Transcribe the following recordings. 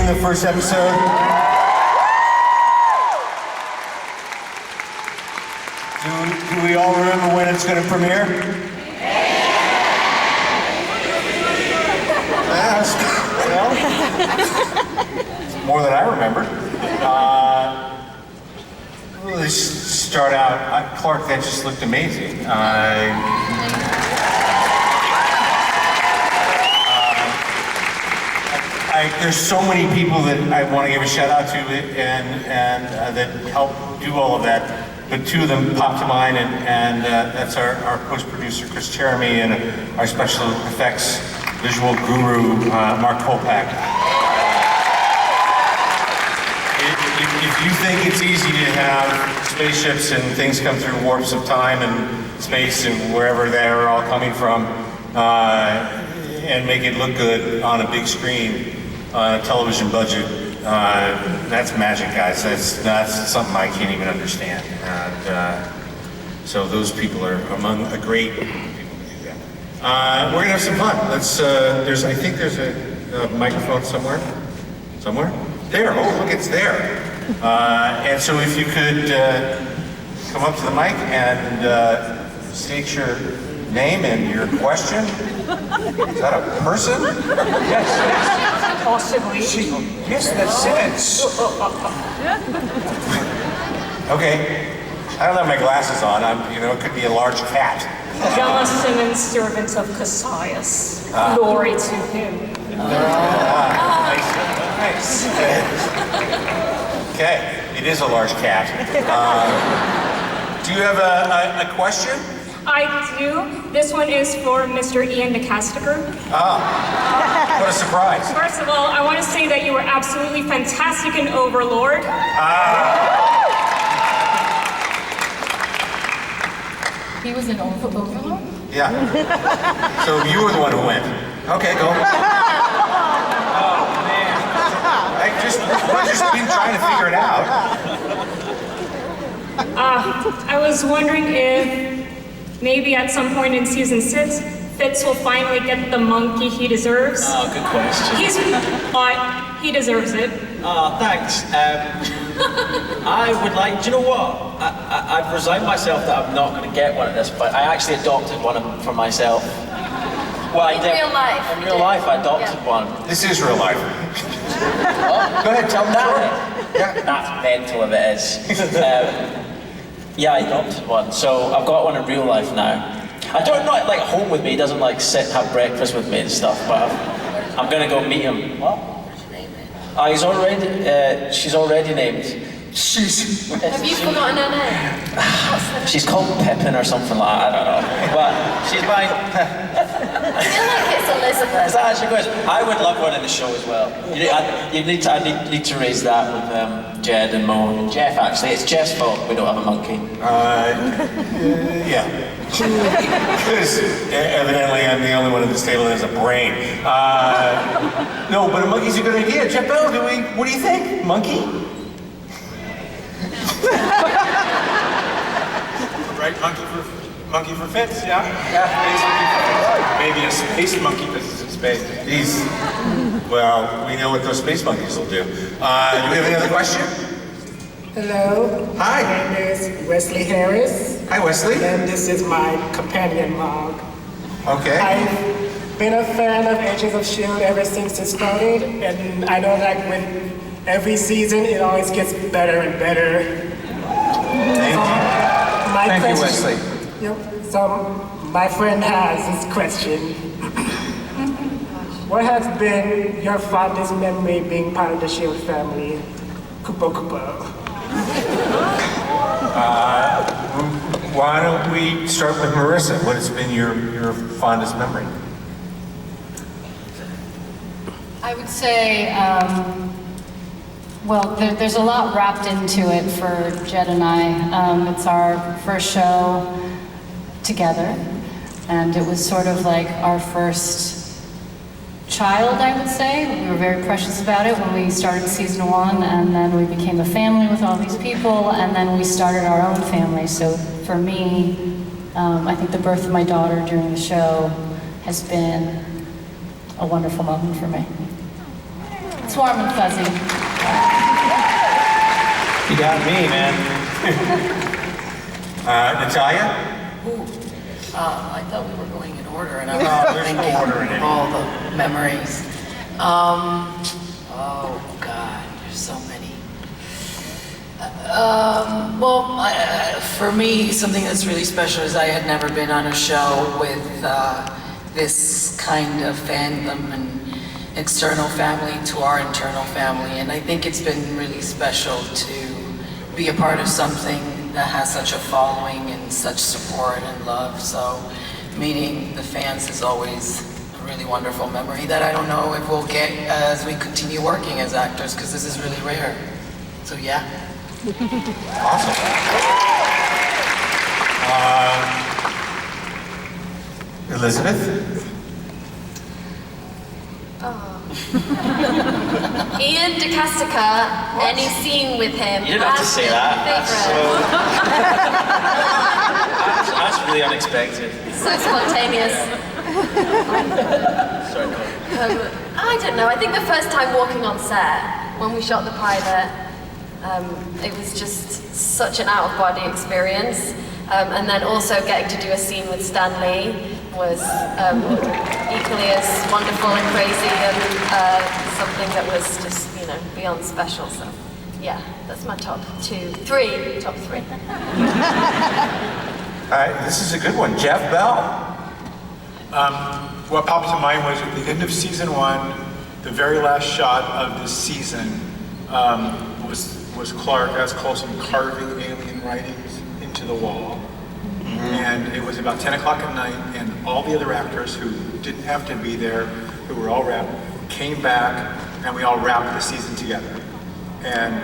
the first episode. Do we all remember when it's going to premiere? Well, more than I remember. Let's start out. Clark, that just looked amazing. There's so many people that I want to give a shout out to and that help do all of that. But two of them pop to mind, and that's our post-producer, Chris Cheremy, and our special effects visual guru, Mark Kolpak. If you think it's easy to have spaceships and things come through warps of time and space and wherever they're all coming from, and make it look good on a big screen, on a television budget, that's magic, guys. That's something I can't even understand. And so those people are among a great group of people to do that. We're gonna have some fun. Let's. I think there's a microphone somewhere. Somewhere? There. Oh, look, it's there. And so if you could come up to the mic and state your name and your question. Is that a person? Yes. Possibly. Yes, that's Simmons. Okay. I don't have my glasses on. It could be a large cat. John Simmons, servant of Cassius. Glory to him. Nice. Okay. It is a large cat. Do you have a question? I do. This one is for Mr. Ian DeCastiger. What a surprise. First of all, I want to say that you were absolutely fantastic in Overlord. He was in Overlord? Yeah. So you were the one who went. Okay, go. Oh, man. We've just been trying to figure it out. I was wondering if maybe at some point in season 6, Fitz will finally get the monkey he deserves. Oh, good question. He deserves it. Oh, thanks. I would like, do you know what? I've resigned myself that I'm not going to get one of this, but I actually adopted one for myself. Well, In real life. In real life, I adopted one. This is real life. Go ahead, tell me about it. Yeah. That's mental if it is. Yeah, I adopted one, so I've got one in real life now. I don't not like home with me. He doesn't like sit and have breakfast with me and stuff. But I'm gonna go meet him. What? He's already. She's already named. Have you forgotten her name? She's called Pippin or something like that. I don't know. But she's mine. I feel like it's Elizabeth. Is that how she goes? I would love one in the show as well. I need to raise that with Jed and Mo and Jeff. Actually, it's Jeff's fault we don't have a monkey. Yeah. Because evidently I'm the only one at this table that has a brain. No, but a monkey's a good idea. Jeff Bell, what do you think? Monkey? Right, monkey for Fitz, yeah? Yeah. Maybe a space monkey because it's in space. Well, we know what those space monkeys will do. Do we have any other question? Hello. Hi. My name is Wesley Harris. Hi, Wesley. And this is my companion mog. Okay. I've been a fan of Agents of S.H.I.E.L.D. ever since it started, and I know that with every season it always gets better and better. Thank you, Wesley. Yep. So my friend has this question. What has been your fondest memory being part of the S.H.I.E.L.D. family? Kupo Kupo. Why don't we start with Marissa? What has been your fondest memory? I would say, well, there's a lot wrapped into it for Jed and I. It's our first show together, and it was sort of like our first child, I would say. We were very precious about it when we started season 1, and then we became a family with all these people, and then we started our own family. So for me, I think the birth of my daughter during the show has been a wonderful moment for me. It's It's warm and fuzzy. You got me, man. Natalia? I thought we were going in order, and I No, was there's thinking no order in of it. all the memories. Oh God, there's so many. For me, something that's really special is I had never been on a show with this kind of fandom and external family to our internal family, and I think it's been really special to be a part of something that has such a following and such support and love. So meeting the fans is always a really wonderful memory that I don't know if we'll get as we continue working as actors, because this is really rare. So yeah. Awesome. Elizabeth? Ian DeCastica, any scene with him. You didn't have to say that. That's really unexpected. So spontaneous. Sorry. I don't know, I think the first time walking on set, when we shot the pilot, it was just such an out-of-body experience. And then also getting to do a scene with Stan Lee was equally as wonderful and crazy, and something that was just, beyond special. So, yeah, that's my top three. All right, this is a good one. Jeff Bell. What popped to mind was at the end of season 1, the very last shot of this season was Clark as Coulson carving alien writings into the wall. And it was about 10 o'clock at night, and all the other actors who didn't have to be there, who were all wrapped, came back, and we all wrapped the season together. And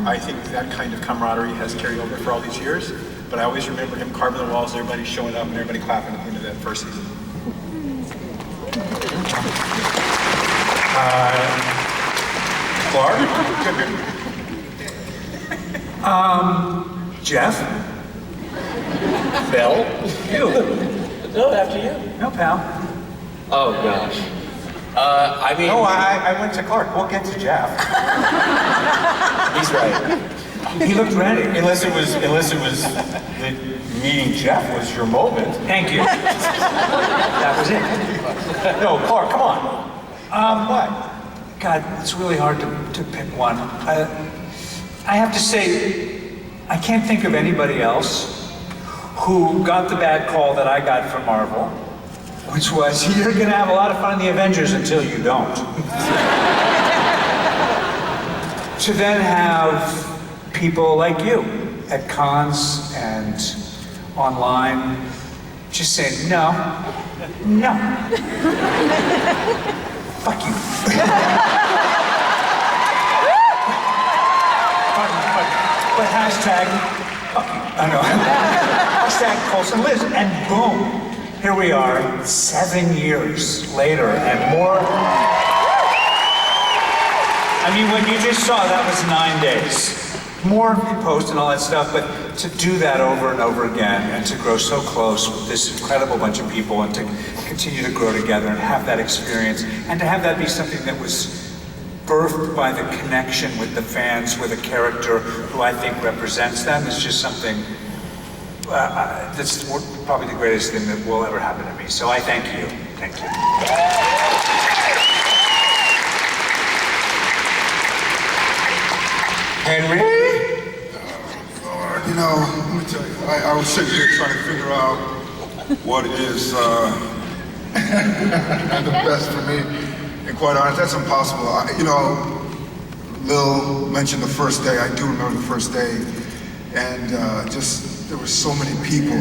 I think that kind of camaraderie has carried over for all these years, but I always remember him carving the walls, everybody showing up, and everybody clapping at the end of that first season. Clark? Jeff? Bill? You? No, after you. No, pal. Oh gosh. I mean. No, I went to Clark. We'll get to Jeff. He's right. He looked ready. Unless it was the meeting Jeff was your moment. Thank you. That was it. No, Clark, come on. What? God, it's really hard to pick one. I have to say, I can't think of anybody else who got the bad call that I got from Marvel, which was, you're gonna have a lot of fun in the Avengers until you don't. To then have people like you at cons and online just saying, no, fuck you. But hashtag, fuck you. I know. Hashtag Coulson lives, and boom, here we are, 7 years later, and more. I mean, what you just saw, that was 9 days. More in post and all that stuff, but to do that over and over again, and to grow so close with this incredible bunch of people, and to continue to grow together and have that experience, and to have that be something that was birthed by the connection with the fans, with a character who I think represents them, is just something that's probably the greatest thing that will ever happen to me. So I thank you. Thank you. Henry? Lord, let me tell you, I was sitting here trying to figure out what is the best for me. And quite honest, that's impossible. Lil mentioned the first day. I do remember the first day. And there were so many people.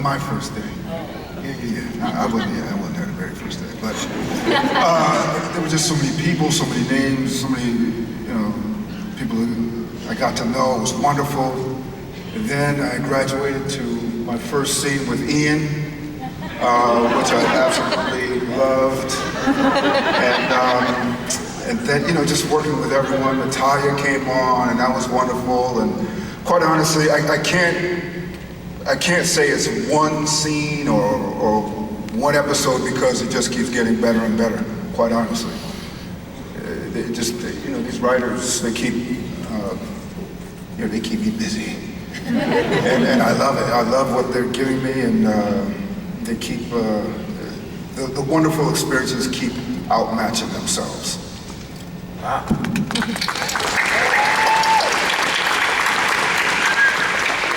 My first day. Yeah. I wasn't there the very first day. But there were just so many people, so many names, so many, people I got to know. It was wonderful. And then I graduated to my first scene with Ian, which I absolutely loved. And then, just working with everyone. Natalia came on, and that was wonderful. And quite honestly, I can't say it's one scene or one episode, because it just keeps getting better and better, quite honestly. these writers, they keep me busy. and I love it. I love what they're giving me, and they keep, the wonderful experiences keep outmatching themselves. Wow.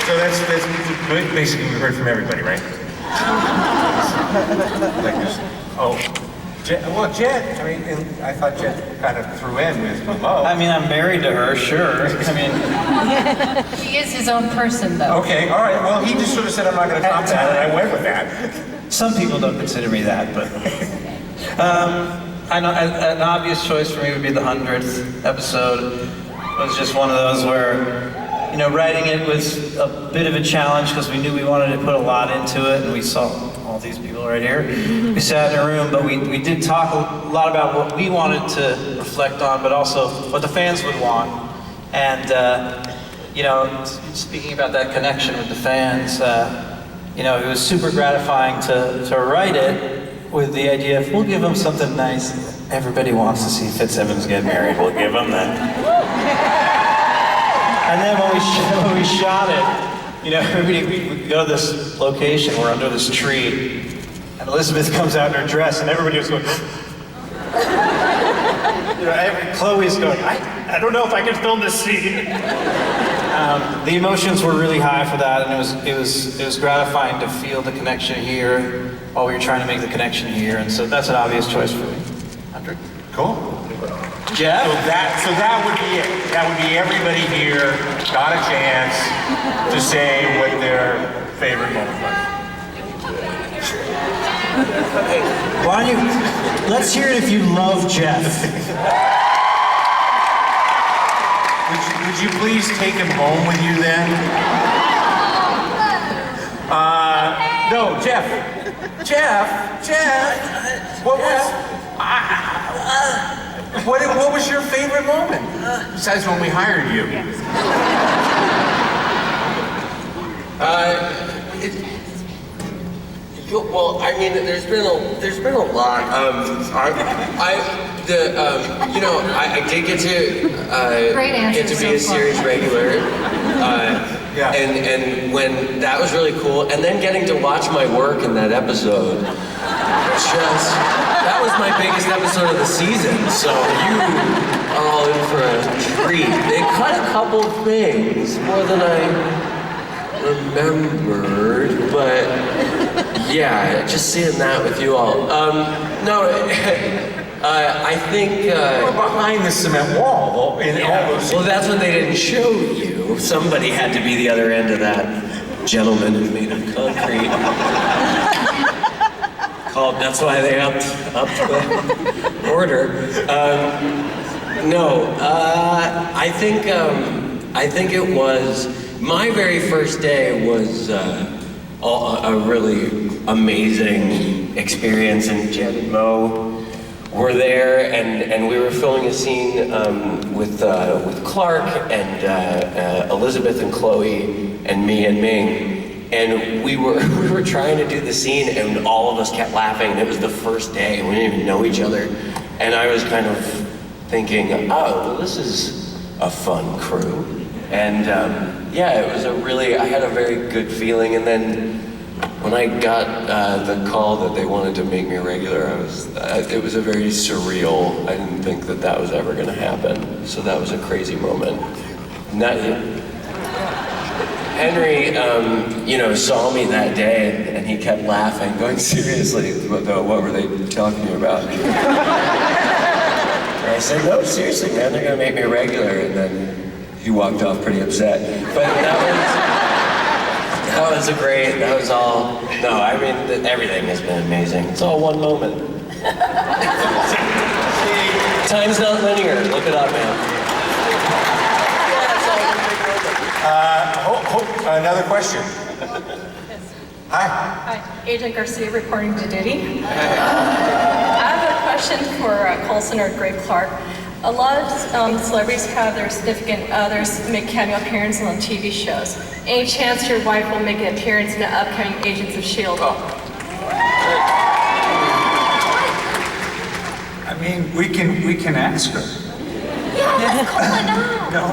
So that's basically we heard from everybody, right? Jet, I mean, I thought Jet kind of threw in with Mo. I mean, I'm married to her, sure. I mean, He is his own person, though. Okay, all right, well, he just sort of said I'm not going to top that, and I went with that. some people don't consider me that, but I know an obvious choice for me would be the 100th episode. It was just one of those where, you know, writing it was a bit of a challenge because we knew we wanted to put a lot into it, and we saw all these people right here. We sat in a room, but we did talk a lot about what we wanted to reflect on, but also what the fans would want. And, you know, speaking about that connection with the fans, you know, it was super gratifying to write it with the idea of, we'll give them something nice. Everybody wants to see Fitzsimmons get married, we'll give them that. And then when we shot it, you know, we go to this location, we're under this tree, and Elizabeth comes out in her dress, and everybody was going, you know, Chloe's going, I don't know if I can film this scene. The emotions were really high for that, and it was gratifying to feel the connection here while we were trying to make the connection here, and so that's an obvious choice for me. Patrick? Cool. Jeff? So that would be it. That would be everybody here got a chance to say what their favorite moment was. Why don't you, let's hear it if you love Jeff. Would you please take him home with you then? No, Jeff. What was your favorite moment? Besides when we hired you. Well, I mean, there's been a lot. I did get to be a series regular. Yeah. And when that was really cool, and then getting to watch my work in that episode, that was my biggest episode of the season. So you are all in for a treat. They cut a couple things more than I remembered, but yeah, just seeing that with you all. I think We're behind the cement wall in all those. well, that's what they didn't show you. Somebody had to be the other end of that gentleman who's made of concrete. That's why they upped the order. I think it was my very first day was a really amazing experience, and Jen and Mo were there, and we were filming a scene with Clark and Elizabeth and Chloe and me and Ming. And we were trying to do the scene, and all of us kept laughing, and it was the first day, and we didn't even know each other. And I was kind of thinking, oh, well, this is a fun crew. And yeah, it was I had a very good feeling. And then when I got the call that they wanted to make me a regular, it was a very surreal, I didn't think that was ever gonna happen. So that was a crazy moment. Henry, saw me that day, and he kept laughing, going, seriously, what were they talking to you about? And I said, no, seriously, man, they're gonna make me a regular, and then he walked off pretty upset. But that was all, no, I mean, everything has been amazing. It's all one moment. Time's not linear, look it up, man. Another question. Hi. Hi, Agent Garcia reporting to Diddy. I have a question for Coulson or Greg Clark. A lot of celebrities have their significant others make cameo appearances on TV shows. Any chance your wife will make an appearance in the upcoming Agents of S.H.I.E.L.D? I mean, we can ask her. let's call it now. No.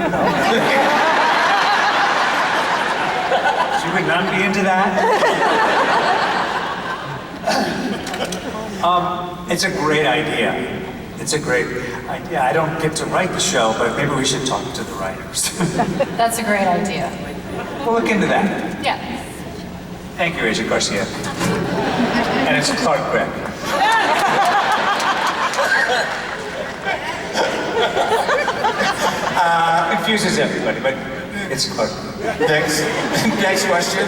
She would not be into that. It's a great idea. It's a great idea. I don't get to write the show, but maybe we should talk to the writers. That's a great idea. We'll look into that. Yeah. Thank you, Agent Garcia. And it's Clark Gregg. Confuses everybody, but it's Clark. Next question.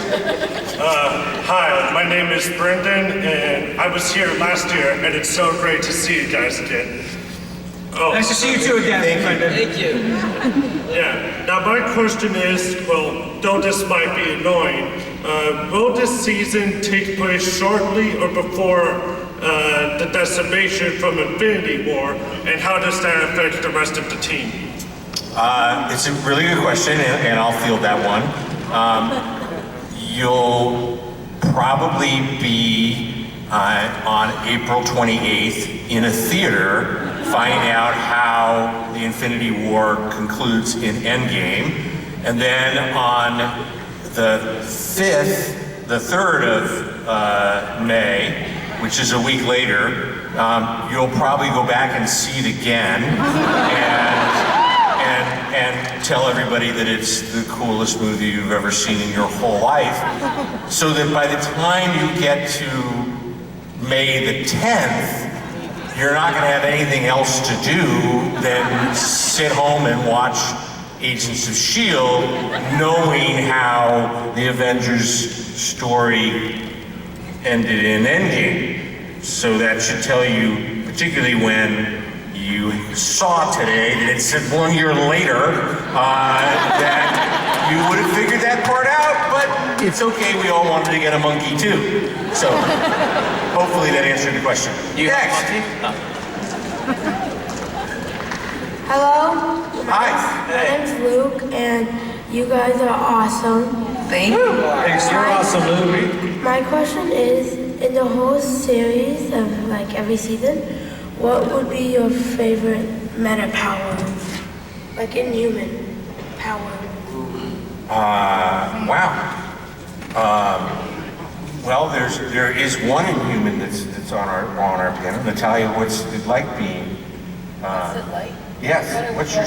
Hi, my name is Brendan, and I was here last year, and it's so great to see you guys again. Oh, Nice to see you too again, Brendan. Thank you. yeah. Now my question is, well, though this might be annoying, will this season take place shortly or before the decimation from Infinity War, and how does that affect the rest of the team? It's a really good question, and I'll field that one. You'll probably be on April 28th in a theater finding out how the Infinity War concludes in Endgame. And then on the 3rd of May, which is a week later, you'll probably go back and see it again and tell everybody that it's the coolest movie you've ever seen in your whole life, so that by the time you get to May the 10th, you're not going to have anything else to do than sit home and watch Agents of S.H.I.E.L.D., knowing how the Avengers story ended in Endgame. So that should tell you, particularly when you saw today that it said 1 year later, that you would have figured that part out, but it's okay, we all wanted to get a monkey too. So, hopefully that answered the question. Next! Hello? Hi. My name's Luke, and you guys are awesome. Thank you. Thanks, you're awesome, Louie. My question is, in the whole series of like every season, what would be your favorite meta power? Like inhuman power? Wow. Well, there is one Inhuman that's on our panel. Natalia, what's it like being? What's it like? Yes. What's your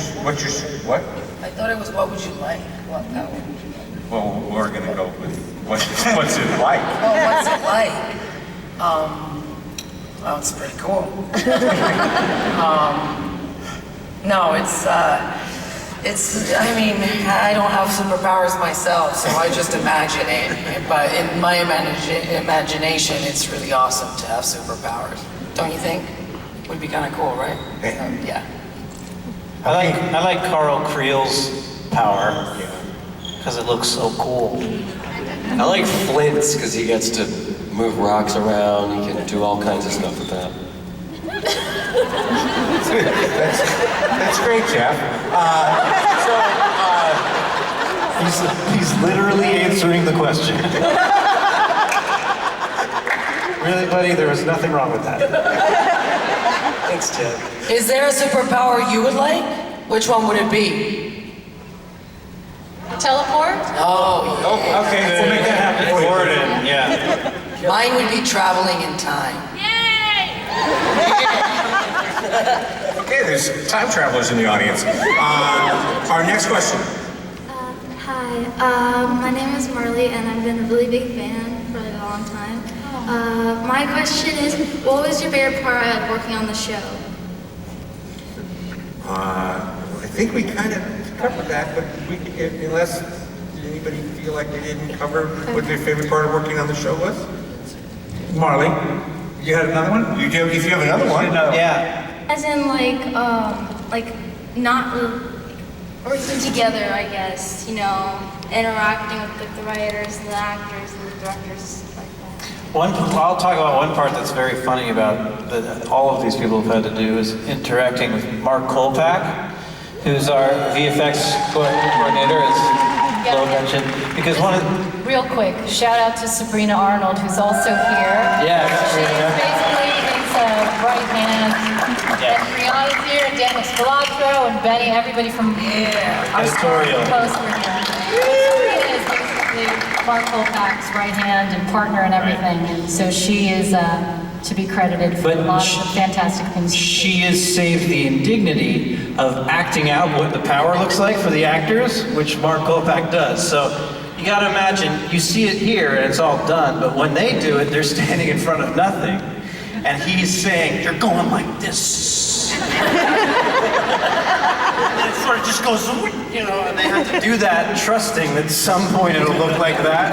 what? I thought it was what would you like? What power would you like? Well, we're gonna go with what's it like? Oh, what's it like? Well, it's pretty cool. No, it's, I mean, I don't have superpowers myself, so I just imagine it. But in my imagination, it's really awesome to have superpowers. Don't you think? Would be kind of cool, right? Yeah. I like Carl Creel's power because it looks so cool. I like Flint's because he gets to move rocks around. He can do all kinds of stuff with that. That's great, Jeff. He's literally answering the question. Really, buddy? There was nothing wrong with that. Thanks, Jeff. Is there a superpower you would like? Which one would it be? Teleport? Oh, Okay, we'll make that happen for you. Gordon, yeah. mine would be traveling in time. Okay, there's time travelers in the audience. Our next question. Hi, my name is Marley, and I've been a really big fan for a long time. My question is, what was your favorite part of working on the show? I think we kind of covered that, but unless anybody feel like they didn't cover what their favorite part of working on the show was? Marley, you had another one? If you have another one. Yeah. As in, not working together, I guess, interacting with the writers and the actors and the directors, like that. I'll talk about one part that's very funny about that all of these people have had to do is interacting with Mark Kolpak, who's our VFX coordinator, as Lo mentioned, because Real quick, shout out to Sabrina Arnold, who's also here. Yeah, She's basically his right hand. Yeah. And Brianna's here, and Dennis Galatra, Toro and Benny, everybody from our Editorial. post were here. She is basically Mark Kolpak's right hand and partner and everything, and so she is to be credited for a lot of the fantastic things. She has saved the indignity of acting out what the power looks like for the actors, which Mark Kolpak does. So you gotta imagine, you see it here and it's all done, but when they do it, they're standing in front of nothing. And he's saying, you're going like this. And it sort of just goes, you know, and they have to do that, trusting that at some point it'll look like that.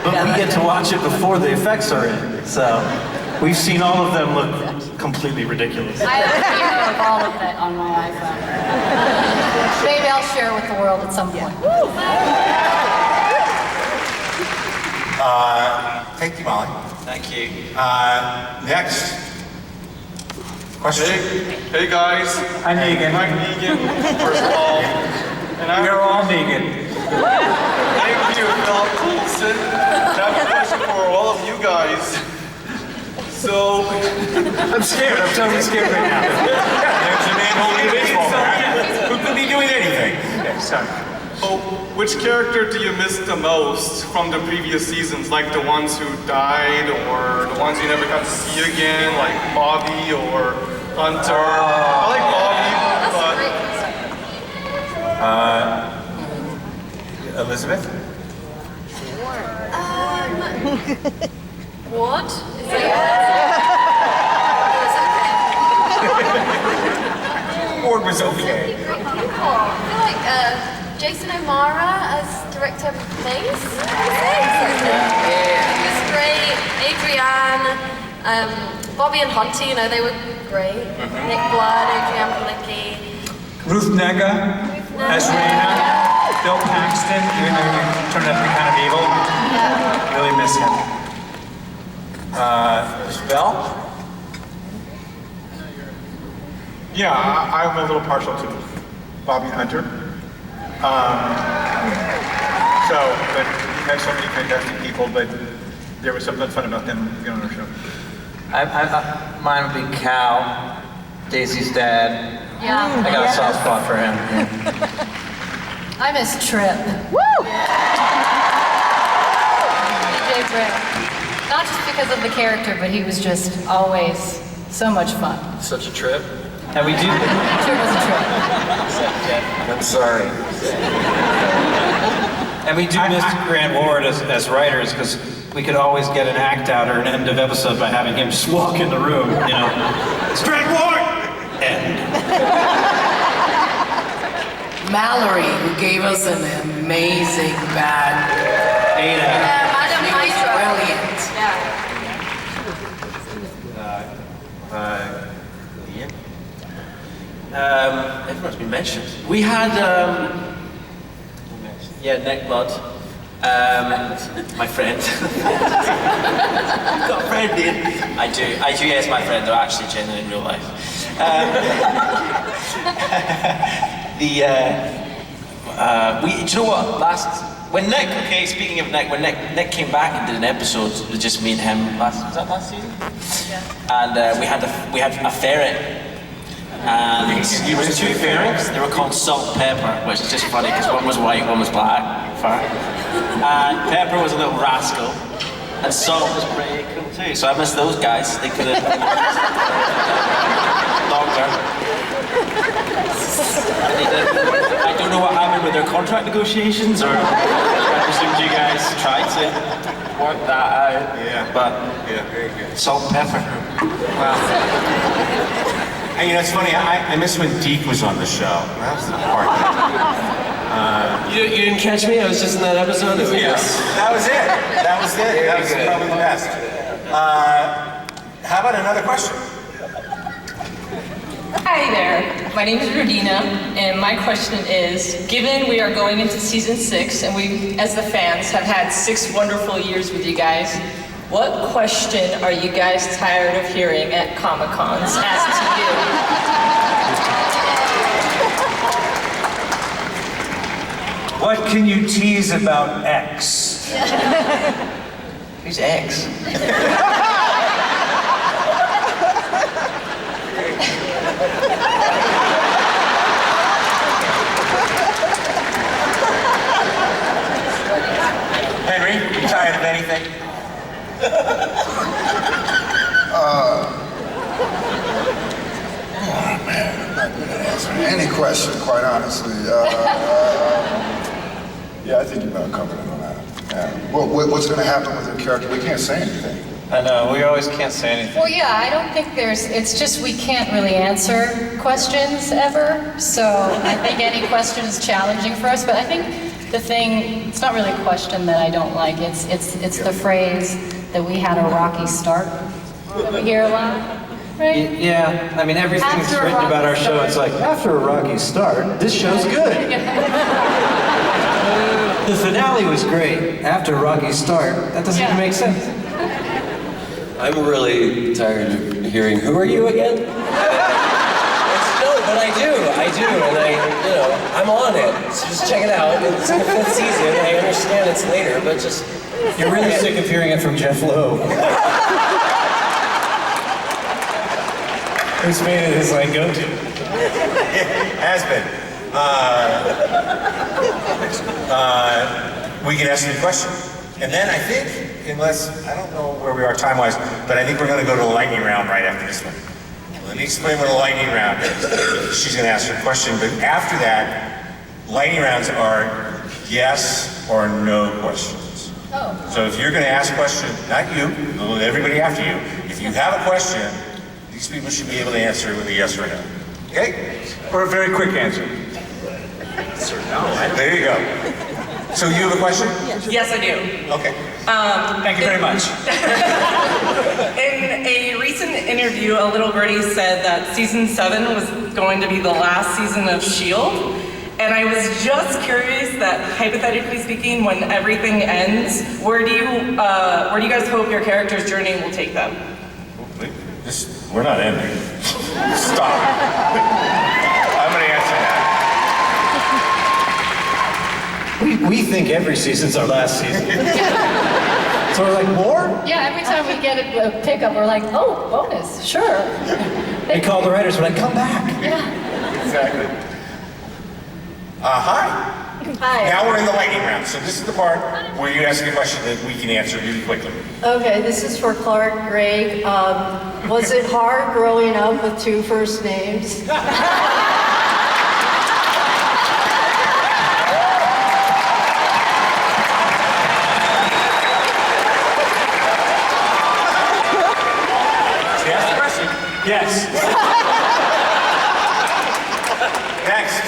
But we get to watch it before the effects are in. So we've seen all of them look completely ridiculous. I have a video of all of that on my iPhone. Maybe I'll share with the world at some point. Thank you, Molly. Thank you. Next question. Hey guys. I'm Negan. I'm Negan, first of all. And We're all Negan. Thank you, Phil Coulson. I have a question for all of you guys. So... I'm scared. I'm totally scared right now. There's a man holding a baseball bat who could be doing anything. Okay, sorry. Oh, which character do you miss the most from the previous seasons? Like the ones who died, or the ones you never got to see again, like Bobby or Hunter? I like Bobby, Elizabeth? What? Is it? Ward was okay. Great people. I feel like Jason O'Mara as director of plays. He was great. Adrienne, Bobby and Hunty, you know, they were great. Nick Blood, Adrienne Palicki. Ruth Nega as Raina. Bill Paxton, even though he turned out to be kind of evil. Really miss him. Bell? Yeah, I'm a little partial to Bobby Hunter. But we had so many fantastic people, but there was something fun about them being on our show. Mine would be Cal, Daisy's dad. Yeah. I got a soft spot for him. I miss Trip. Woo! DJ Trip. Not just because of the character, but he was just always so much fun. Such a trip. And we do. Trip was a trip. I'm sorry. And we do miss Grant Ward as writers, because we could always get an act out or an end of episode by having him just walk in the room, you know. It's Grant Ward! End. Mallory, who gave us an amazing bad. Ada. Madam Hydra. Brilliant. Yeah. Everyone's been mentioned. We had, Nick Blood. My friend. Got a friend, Ian. I do, yes, my friend, they're actually genuine in real life. Do you know what, speaking of Nick, when Nick came back and did an episode, it was just me and him, was that last season? Yeah. And we had a ferret. And You were two ferrets? they were called Salt and Pepper, which is just funny because one was white, one was black. And Pepper was a little rascal, and Salt was pretty cool too. So I miss those guys. They could have longer. I don't know what happened with their contract negotiations, or I presumed you guys tried to work that out. Yeah. But Very good. Salt and Pepper. Wow. And, you know, it's funny, I miss when Deke was on the show. That was the part. You didn't catch me? I was just in that episode. Yes. That was it. That was probably the best. How about another question? Hi there, my name is Rudina, and my question is, given we are going into season 6, and we, as the fans, have had 6 wonderful years with you guys, what question are you guys tired of hearing at Comic-Cons asked to you? What can you tease about X? Who's X? question, quite honestly. Yeah, I think you better cover it on that. Yeah. What's going to happen with your character? We can't say anything. I know, we always can't say anything. Well, yeah, I don't think it's just we can't really answer questions ever, so I think any question is challenging for us, but I think the thing, it's not really a question that I don't like, it's the phrase that we had a rocky start that we hear a lot, right? Yeah, I mean, everything that's After a written about our rocky show, start. it's like, after a rocky start, this show's good. The finale was great. After a rocky start, that doesn't even make sense. I'm really tired of hearing, who are you again? No, but I do, and I'm on it. So just check it out. It's the 5th season. I understand it's later, but just... You're really sick of hearing it from Jeff Lowe. Who's made it his like go-to. Has been. We can ask you a question. And then I think, unless, I don't know where we are time-wise, but I think we're going to go to the lightning round right after this one. Let me explain what a lightning round is. She's going to ask her question, but after that, lightning rounds are yes or no questions. Oh. So if you're going to ask a question, not you, everybody after you, if you have a question, these people should be able to answer it with a yes or no. Okay? Or a very quick answer. Yes or no. There you go. So you have a question? Yes, I do. Okay. Thank you very much. In a recent interview, a little birdie said that season 7 was going to be the last season of S.H.I.E.L.D. And I was just curious that, hypothetically speaking, when everything ends, where do you guys hope your character's journey will take them? We're not ending. Stop. I'm going to answer that. We think every season's our last season. So we're like, more? Yeah, every time we get a pickup, we're like, oh, bonus, sure. They call the writers, we're like, come back. Yeah. Exactly. Hi. Hi. Now we're in the lightning round. So this is the part where you ask a question that we can answer really quickly. Okay, this is for Clark Gregg. Was it hard growing up with 2 first names? Yes. Next.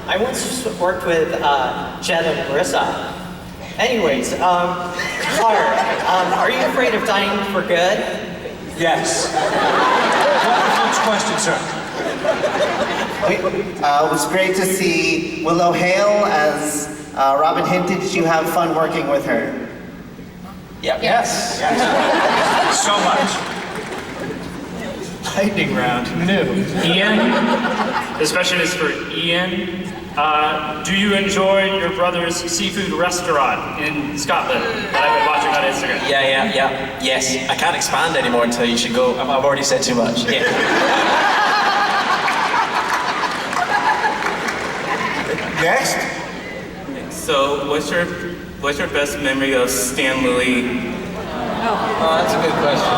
I once worked with Jed and Marissa. Anyways, Clark, are you afraid of dying for good? Yes. What's the question, sir? It was great to see Willow Hale. As Robin hinted, did you have fun working with her? Yep. Yes. So much. Lightning round, who knew? Ian, this question is for Ian. Do you enjoy your brother's seafood restaurant in Scotland that I've been watching on Instagram? Yeah. Yes. I can't expand anymore until you should go. I've already said too much. Yeah. Next. So, what's your best memory of Stan Lee? Oh, that's a good question.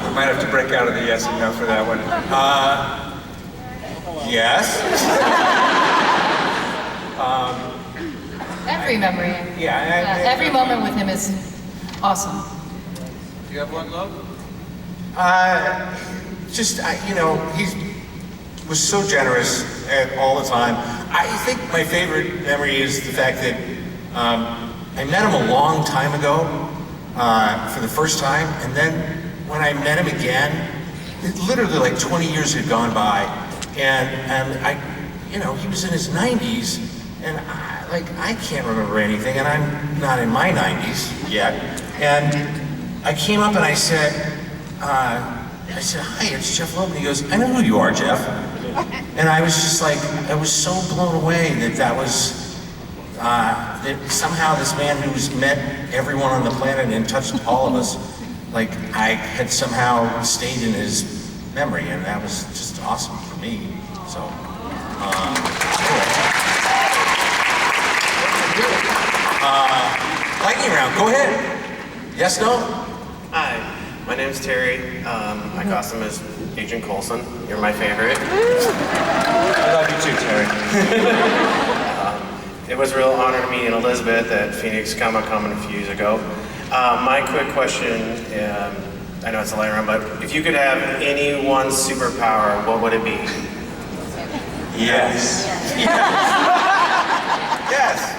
We might have to break out of the yes and no for that one. Yes. Every memory. Every moment with him is awesome. Do you have one, Love? He was so generous all the time. I think my favorite memory is the fact that I met him a long time ago for the first time, and then when I met him again, literally like 20 years had gone by, and he was in his 90s, and I can't remember anything, and I'm not in my 90s yet, and I came up and I said, hi, it's Jeff Loeb, and he goes, I know who you are, Jeff. And I was just like, I was so blown away that was, that somehow this man who's met everyone on the planet and touched all of us, like I had somehow stayed in his memory, and that was just awesome for me. So, lightning round, go ahead. Yes, no? Hi, my name is Terry. My costume is Agent Coulson. You're my favorite. I love you too, Terry. It was a real honor to meet Elizabeth at Phoenix Comic-Con a few years ago. My quick question, I know it's a light round, but if you could have any one superpower, what would it be? Yes. Yes.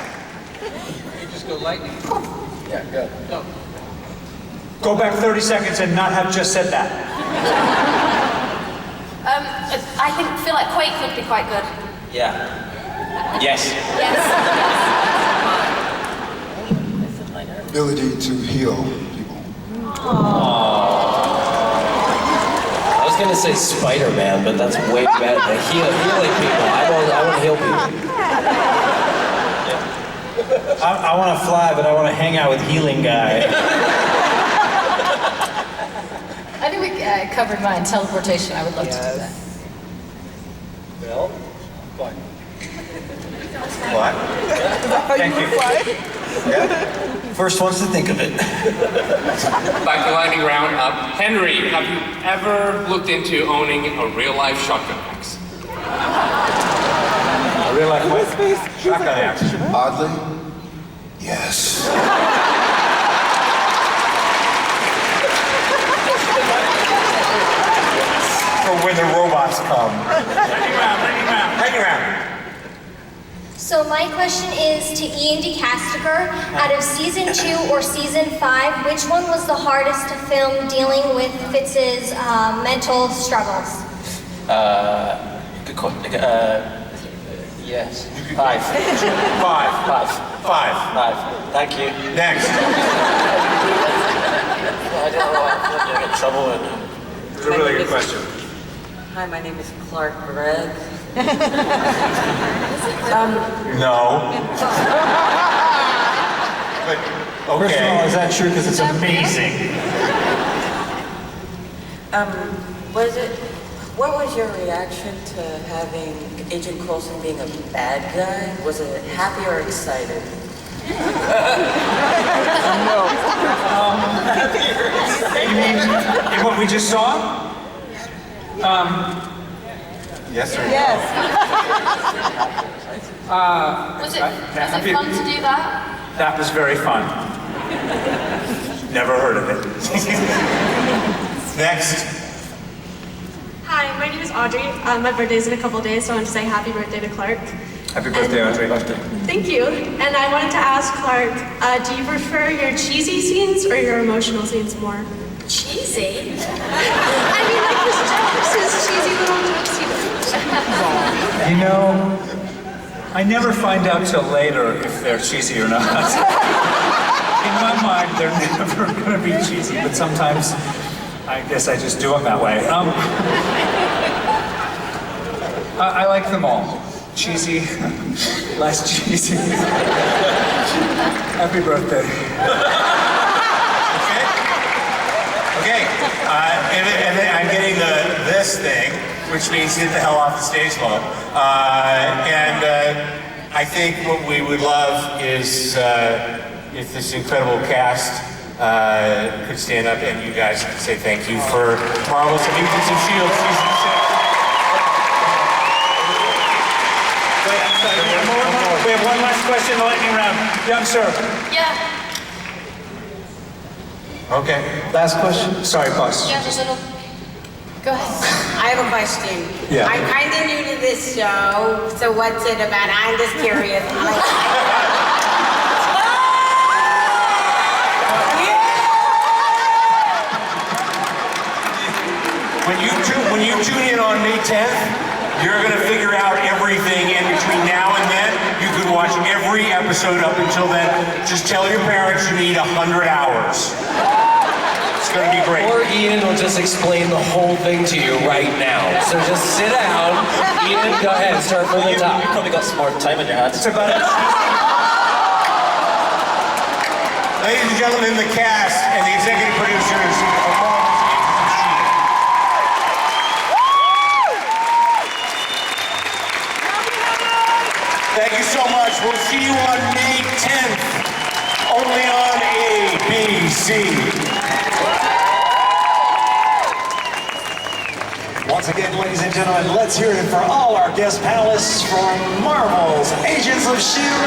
You just go lightning. Yeah, go. Go back 30 seconds and not have just said that. I feel like Quake would be quite good. Yeah. Yes. Ability to heal people. I was gonna say Spider-Man, but that's way better than healing people. I want to heal people. I want to fly, but I want to hang out with Healing Guy. I think we covered mine, teleportation. I would love to do that. Well, what? What? Thank you. Yeah. First ones to think of it. Back to Lightning Round. Henry, have you ever looked into owning a real-life shotgun axe? A real life what? Shotgun axe. Oddly, yes. For when the robots come. Lightning round. So my question is to Ian DeCastiger. Out of season 2 or season 5, which one was the hardest to film dealing with Fitz's mental struggles? Good question. Yes. 5. 5. 5. Thank you. Next. I don't know. I'm going to get trouble with. It's a really good question. Hi, my name is Clark Berez. No. But, okay. First of all, is that true? Because it's amazing. What was your reaction to having Agent Coulson being a bad guy? Was it happy or excited? No. You mean in what we just saw? Yes or no? Yes. Was it fun to do that? That was very fun. Never heard of it. Next. Hi, my name is Audrey. My birthday's in a couple days, so I want to say happy birthday to Clark. Happy birthday, Audrey. Thank you. And I wanted to ask Clark, do you prefer your cheesy scenes or your emotional scenes more? Cheesy? I mean, like his jokes, his cheesy little jokes. You know, I never find out till later if they're cheesy or not. In my mind, they're never going to be cheesy, but sometimes I guess I just do them that way. I like them all. Cheesy, less cheesy. Happy birthday. Okay. And then I'm getting this thing, which means get the hell off the stage, Mo. I think what we would love is if this incredible cast could stand up and you guys could say thank you for Marvel's Agents of S.H.I.E.L.D. season 6. Wait, I'm sorry. We have one last question, the lightning round. Young sir. Yeah. Okay. Last question. Sorry, boss. Yeah, just a little. Go ahead. I have a question. Yeah. I'm kind of new to this show, so what's it about? I'm just curious. When you tune in on May 10th, you're going to figure out everything in between now and then. You can watch every episode up until then. Just tell your parents you need 100 hours. It's going to be great. Or Ian will just explain the whole thing to you right now. So just sit down. Ian, go ahead, start from the top. You probably got some more time on your hands. It's about Ladies and gentlemen, the cast and the executive producers of Marvel's Agents of S.H.I.E.L.D. Thank you so much. We'll see you on May 10th, only on ABC. Once again, ladies and gentlemen, let's hear it for all our guest panelists from Marvel's Agents of S.H.I.E.L.D.